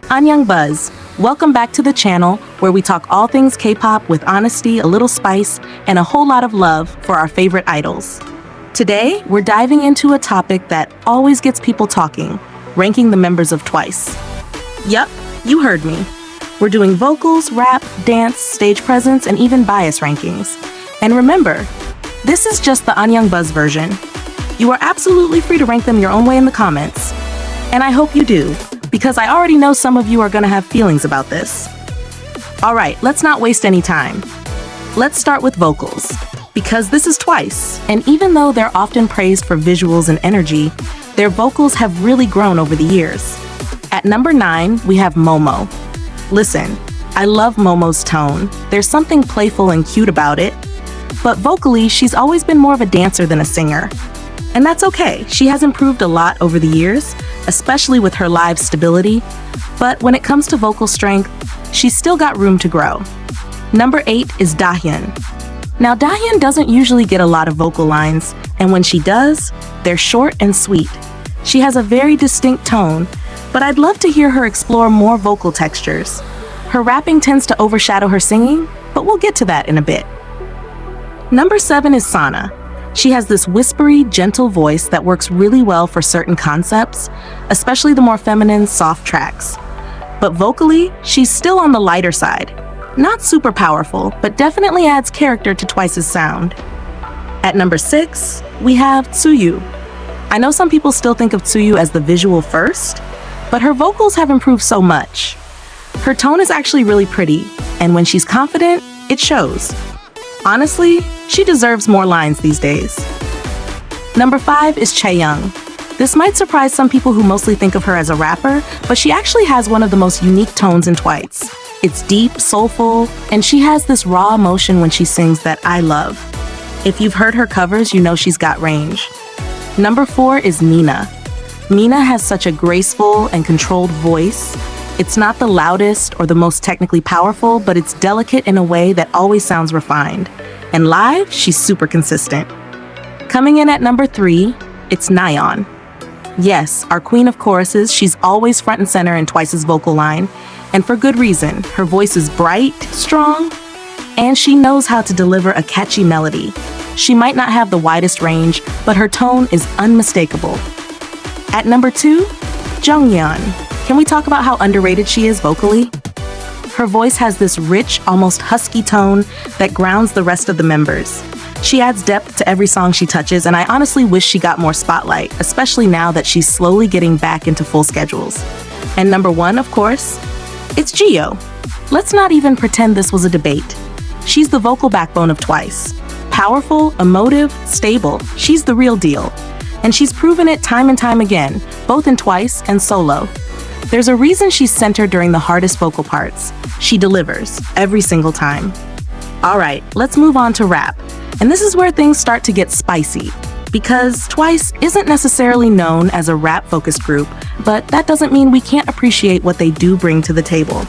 AnnyeongBuzz. Welcome back to the channel where we talk all things K-pop with honesty, a little spice, and a whole lot of love for our favorite idols. Today, we're diving into a topic that always gets people talking, ranking the members of TWICE. Yup, you heard me. We're doing vocals, rap, dance, stage presence, and even bias rankings. And remember, this is just the AnnyeongBuzz version. You are absolutely free to rank them your own way in the comments. And I hope you do, because I already know some of you are gonna have feelings about this. All right, let's not waste any time. Let's start with vocals, because this is TWICE, and even though they're often praised for visuals and energy, their vocals have really grown over the years. At number 9, we have Momo. Listen, I love Momo's tone. There's something playful and cute about it, but vocally, she's always been more of a dancer than a singer. And that's okay, she has improved a lot over the years, especially with her live stability, but when it comes to vocal strength, she's still got room to grow. Number 8 is Dahyun. Now Dahyun doesn't usually get a lot of vocal lines, and when she does, they're short and sweet. She has a very distinct tone, but I'd love to hear her explore more vocal textures. Her rapping tends to overshadow her singing, but we'll get to that in a bit. Number 7 is Sana. She has this whispery, gentle voice that works really well for certain concepts, especially the more feminine, soft tracks. But vocally, she's still on the lighter side. Not super powerful, but definitely adds character to TWICE's sound. At number 6, we have Tsuyu. I know some people still think of Tsuyu as the visual first, but her vocals have improved so much. Her tone is actually really pretty, and when she's confident, it shows. Honestly, she deserves more lines these days. Number 5 is Chaeyoung. This might surprise some people who mostly think of her as a rapper, but she actually has one of the most unique tones in TWICE. It's deep, soulful, and she has this raw emotion when she sings that I love. If you've heard her covers, you know she's got range. Number 4 is Mina. Mina has such a graceful and controlled voice. It's not the loudest or the most technically powerful, but it's delicate in a way that always sounds refined. And live, she's super consistent. Coming in at number 3, it's Nayeon. Yes, our queen of choruses, she's always front and center in TWICE's vocal line, and for good reason. Her voice is bright, strong, and she knows how to deliver a catchy melody. She might not have the widest range, but her tone is unmistakable. At number 2, Jonghyun. Can we talk about how underrated she is vocally? Her voice has this rich, almost husky tone that grounds the rest of the members. She adds depth to every song she touches, and I honestly wish she got more spotlight, especially now that she's slowly getting back into full schedules. And number 1, of course, it's Jihyo. Let's not even pretend this was a debate. She's the vocal backbone of TWICE. Powerful, emotive, stable, she's the real deal. And she's proven it time and time again, both in TWICE and solo. There's a reason she's centered during the hardest vocal parts. She delivers, every single time. All right, let's move on to rap. And this is where things start to get spicy, because TWICE isn't necessarily known as a rap-focused group, but that doesn't mean we can't appreciate what they do bring to the table.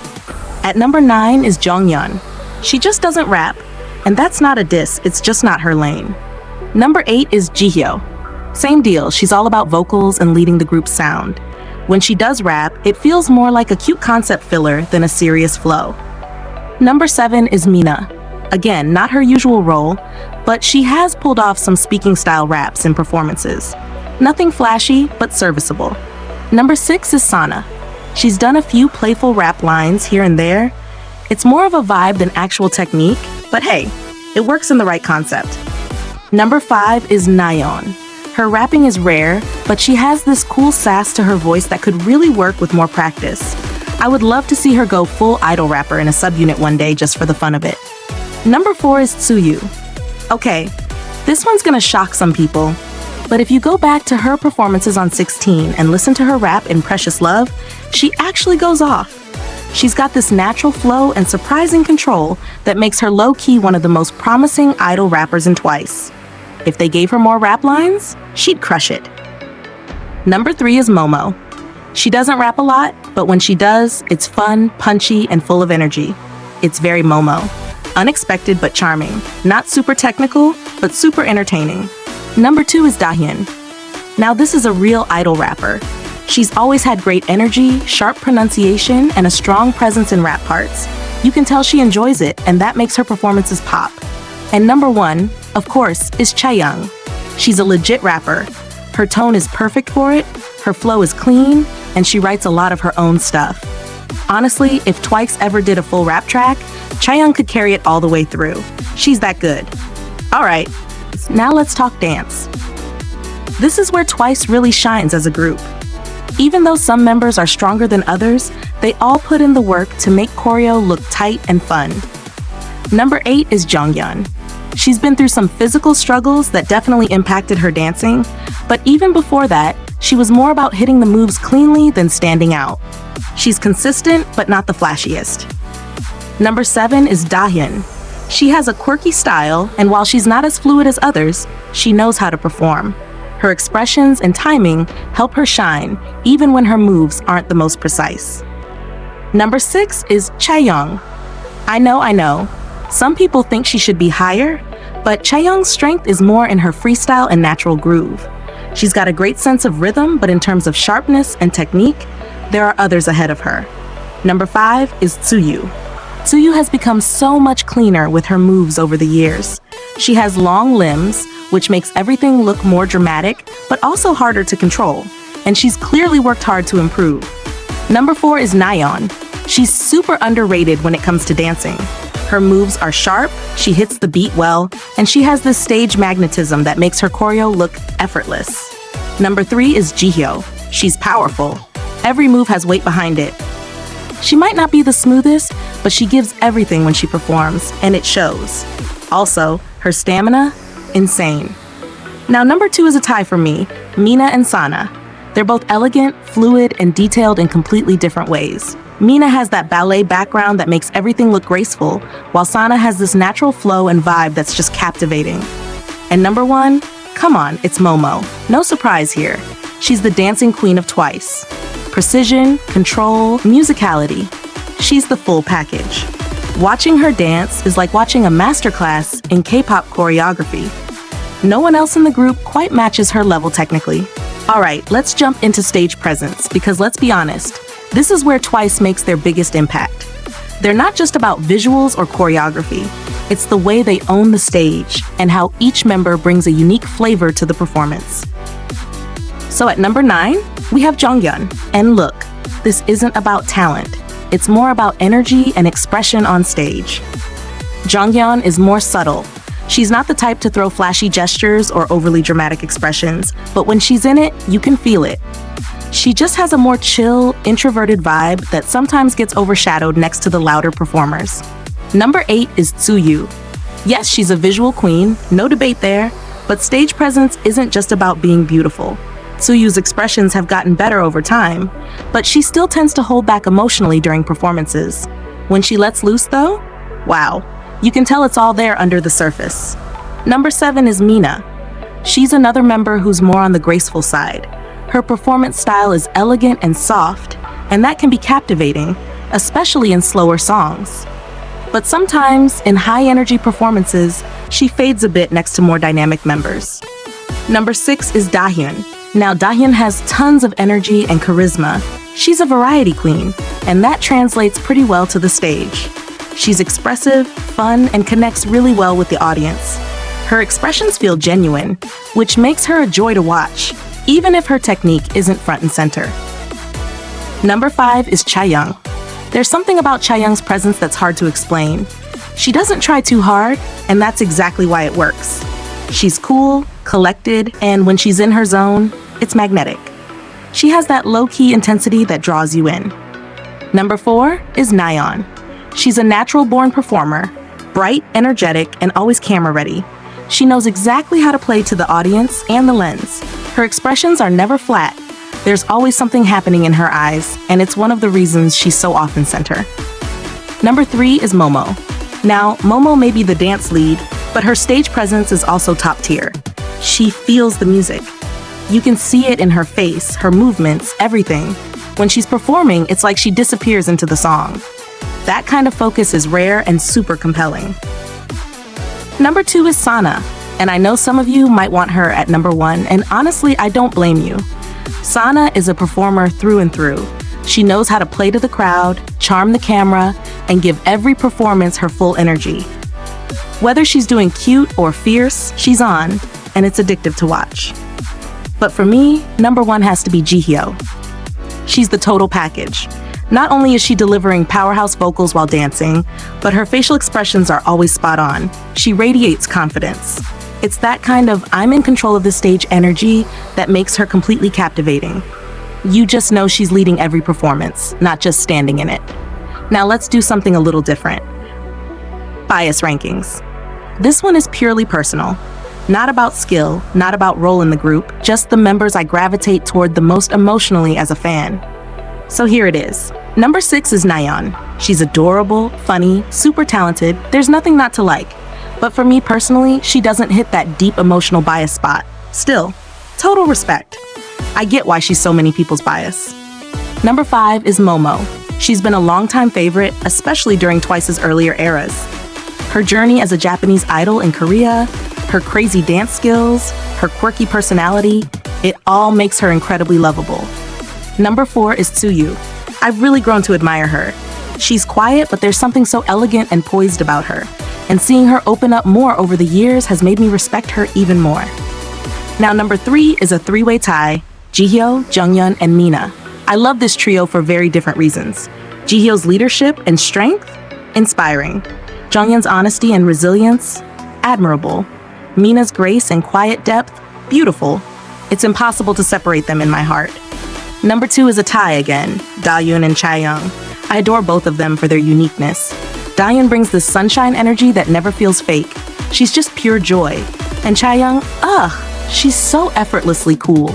At number 9 is Jonghyun. She just doesn't rap, and that's not a diss, it's just not her lane. Number 8 is Jihyo. Same deal, she's all about vocals and leading the group's sound. When she does rap, it feels more like a cute concept filler than a serious flow. Number 7 is Mina. Again, not her usual role, but she has pulled off some speaking style raps in performances. Nothing flashy, but serviceable. Number 6 is Sana. She's done a few playful rap lines here and there. It's more of a vibe than actual technique, but hey, it works in the right concept. Number 5 is Nayeon. Her rapping is rare, but she has this cool sass to her voice that could really work with more practice. I would love to see her go full idol rapper in a subunit one day just for the fun of it. Number 4 is Tsuyu. Okay, this one's gonna shock some people, but if you go back to her performances on 16 and listen to her rap in Precious Love, she actually goes off. She's got this natural flow and surprising control that makes her low-key one of the most promising idol rappers in TWICE. If they gave her more rap lines, she'd crush it. Number 3 is Momo. She doesn't rap a lot, but when she does, it's fun, punchy, and full of energy. It's very Momo. Unexpected but charming. Not super technical, but super entertaining. Number 2 is Dahyun. Now this is a real idol rapper. She's always had great energy, sharp pronunciation, and a strong presence in rap parts. You can tell she enjoys it, and that makes her performances pop. And number 1, of course, is Chaeyoung. She's a legit rapper. Her tone is perfect for it, her flow is clean, and she writes a lot of her own stuff. Honestly, if Twice ever did a full rap track, Chaeyoung could carry it all the way through. She's that good. Alright, now let's talk dance. This is where Twice really shines as a group. Even though some members are stronger than others, they all put in the work to make choreo look tight and fun. Number 8 is Jonghyun. She's been through some physical struggles that definitely impacted her dancing, but even before that, she was more about hitting the moves cleanly than standing out. She's consistent, but not the flashiest. Number 7 is Dahyun. She has a quirky style, and while she's not as fluid as others, she knows how to perform. Her expressions and timing help her shine, even when her moves aren't the most precise. Number 6 is Chaeyoung. I know. Some people think she should be higher, but Chaeyoung's strength is more in her freestyle and natural groove. She's got a great sense of rhythm, but in terms of sharpness and technique, there are others ahead of her. Number 5 is Tsuyu. Tsuyu has become so much cleaner with her moves over the years. She has long limbs, which makes everything look more dramatic, but also harder to control, and she's clearly worked hard to improve. Number 4 is Nayeon. She's super underrated when it comes to dancing. Her moves are sharp, she hits the beat well, and she has this stage magnetism that makes her choreo look effortless. Number 3 is Jihyo. She's powerful. Every move has weight behind it. She might not be the smoothest, but she gives everything when she performs, and it shows. Also, her stamina, insane. Now number 2 is a tie for me, Mina and Sana. They're both elegant, fluid, and detailed in completely different ways. Mina has that ballet background that makes everything look graceful, while Sana has this natural flow and vibe that's just captivating. And number 1, come on, it's Momo. No surprise here. She's the dancing queen of Twice. Precision, control, musicality. She's the full package. Watching her dance is like watching a masterclass in K-pop choreography. No one else in the group quite matches her level technically. Alright, let's jump into stage presence, because let's be honest, this is where Twice makes their biggest impact. They're not just about visuals or choreography, it's the way they own the stage and how each member brings a unique flavor to the performance. So at number 9, we have Jonghyun. And look, this isn't about talent. It's more about energy and expression on stage. Jonghyun is more subtle. She's not the type to throw flashy gestures or overly dramatic expressions, but when she's in it, you can feel it. She just has a more chill, introverted vibe that sometimes gets overshadowed next to the louder performers. Number 8 is Tsuyu. Yes, she's a visual queen, no debate there, but stage presence isn't just about being beautiful. Tsuyu's expressions have gotten better over time, but she still tends to hold back emotionally during performances. When she lets loose though, wow, you can tell it's all there under the surface. Number 7 is Mina. She's another member who's more on the graceful side. Her performance style is elegant and soft, and that can be captivating, especially in slower songs. But sometimes, in high-energy performances, she fades a bit next to more dynamic members. Number 6 is Dahyun. Now, Dahyun has tons of energy and charisma. She's a variety queen, and that translates pretty well to the stage. She's expressive, fun, and connects really well with the audience. Her expressions feel genuine, which makes her a joy to watch, even if her technique isn't front and center. Number 5 is Chaeyoung. There's something about Chaeyoung's presence that's hard to explain. She doesn't try too hard, and that's exactly why it works. She's cool, collected, and when she's in her zone, it's magnetic. She has that low-key intensity that draws you in. Number 4 is Nayeon. She's a natural-born performer, bright, energetic, and always camera-ready. She knows exactly how to play to the audience and the lens. Her expressions are never flat. There's always something happening in her eyes, and it's one of the reasons she's so often center. Number 3 is Momo. Now, Momo may be the dance lead, but her stage presence is also top tier. She feels the music. You can see it in her face, her movements, everything. When she's performing, it's like she disappears into the song. That kind of focus is rare and super compelling. Number 2 is Sana. And I know some of you might want her at number 1, and honestly, I don't blame you. Sana is a performer through and through. She knows how to play to the crowd, charm the camera, and give every performance her full energy. Whether she's doing cute or fierce, she's on, and it's addictive to watch. But for me, number 1 has to be Jihyo. She's the total package. Not only is she delivering powerhouse vocals while dancing, but her facial expressions are always spot on. She radiates confidence. It's that kind of I'm in control of the stage energy that makes her completely captivating. You just know she's leading every performance, not just standing in it. Now let's do something a little different. Bias rankings. This one is purely personal. Not about skill, not about role in the group, just the members I gravitate toward the most emotionally as a fan. So here it is. Number 6 is Nayeon. She's adorable, funny, super talented. There's nothing not to like. But for me personally, she doesn't hit that deep emotional bias spot. Still, total respect. I get why she's so many people's bias. Number 5 is Momo. She's been a longtime favorite, especially during Twice's earlier eras. Her journey as a Japanese idol in Korea, her crazy dance skills, her quirky personality, it all makes her incredibly lovable. Number 4 is Tsuyu. I've really grown to admire her. She's quiet, but there's something so elegant and poised about her. And seeing her open up more over the years has made me respect her even more. Now, number 3 is a 3-way tie, Jihyo, Junghyun, and Mina. I love this trio for very different reasons. Jihyo's leadership and strength? Inspiring. Junghyun's honesty and resilience? Admirable. Mina's grace and quiet depth? Beautiful. It's impossible to separate them in my heart. Number 2 is a tie again, Dahyun and Chaeyoung. I adore both of them for their uniqueness. Dahyun brings this sunshine energy that never feels fake. She's just pure joy. And Chaeyoung, she's so effortlessly cool.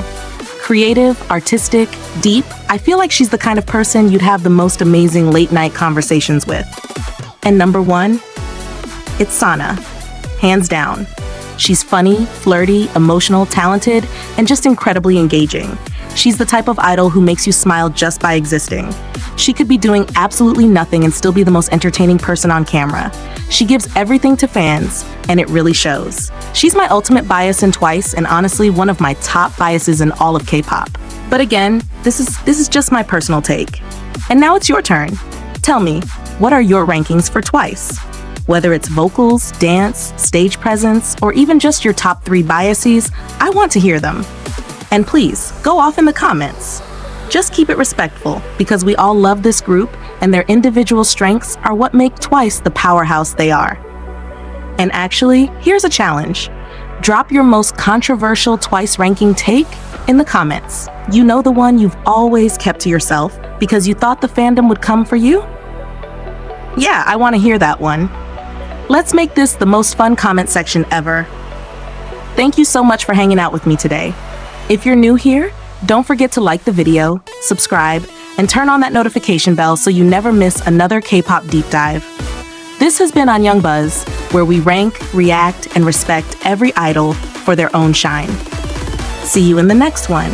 Creative, artistic, deep. I feel like she's the kind of person you'd have the most amazing late-night conversations with. And number 1, it's Sana. Hands down. She's funny, flirty, emotional, talented, and just incredibly engaging. She's the type of idol who makes you smile just by existing. She could be doing absolutely nothing and still be the most entertaining person on camera. She gives everything to fans, and it really shows. She's my ultimate bias in Twice, and honestly one of my top biases in all of K-pop. But again, this is just my personal take. And now it's your turn. Tell me, what are your rankings for Twice? Whether it's vocals, dance, stage presence, or even just your top 3 biases, I want to hear them. And please, go off in the comments. Just keep it respectful, because we all love this group, and their individual strengths are what make Twice the powerhouse they are. And actually, here's a challenge. Drop your most controversial Twice ranking take in the comments. You know, the one you've always kept to yourself because you thought the fandom would come for you? Yeah, I want to hear that one. Let's make this the most fun comment section ever. Thank you so much for hanging out with me today. If you're new here, don't forget to like the video, subscribe, and turn on that notification bell so you never miss another K-pop deep dive. This has been AnnyeongBuzz, where we rank, react, and respect every idol for their own shine. See you in the next one.